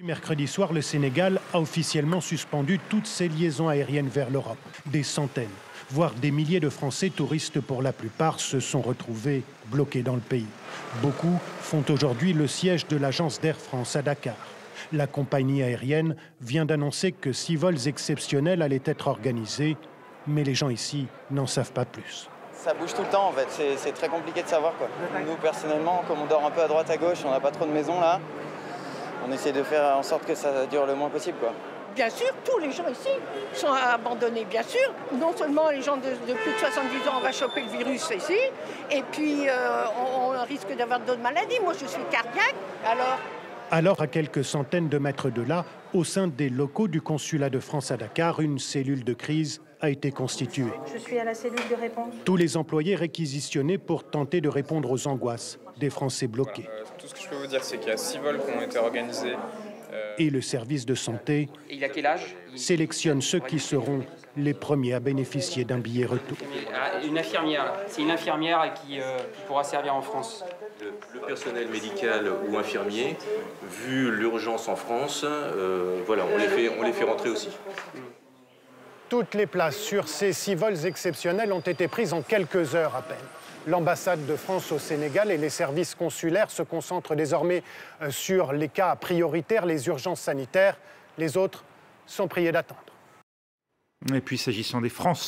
Mercredi soir, le Sénégal a officiellement suspendu toutes ses liaisons aériennes vers l'Europe. Des centaines, voire des milliers de Français, touristes pour la plupart, se sont retrouvés bloqués dans le pays. Beaucoup font aujourd'hui le siège de l'agence d'Air France à Dakar. La compagnie aérienne vient d'annoncer que 6 vols exceptionnels allaient être organisés, mais les gens ici n'en savent pas plus. Ça bouge tout le temps en fait, c'est très compliqué de savoir quoi. Nous personnellement, comme on dort un peu à droite à gauche, on n'a pas trop de maisons là, on essaie de faire en sorte que ça dure le moins possible quoi. Bien sûr, tous les gens ici sont abandonnés, bien sûr. Non seulement les gens de plus de 70 ans, on va choper le virus ici, et puis on risque d'avoir d'autres maladies. Moi, je suis cardiaque, Alors, à quelques centaines de mètres de là, au sein des locaux du consulat de France à Dakar, une cellule de crise a été constituée. Je suis à la cellule de réponse. Tous les employés réquisitionnés pour tenter de répondre aux angoisses des Français bloqués. Tout ce que je peux vous dire, c'est qu'il y a 6 vols qui ont été organisés. Et le service de santé il a quel âge? sélectionne ceux qui seront les premiers à bénéficier d'un billet retour. Une infirmière. C'est une infirmière qui pourra servir en France. Le personnel médical ou infirmier, vu l'urgence en France, voilà, on les fait rentrer aussi. Toutes les places sur ces 6 vols exceptionnels ont été prises en quelques heures à peine. L'ambassade de France au Sénégal et les services consulaires se concentrent désormais sur les cas prioritaires, les urgences sanitaires. Les autres sont priés d'attendre. Et puis, s'agissant des Français,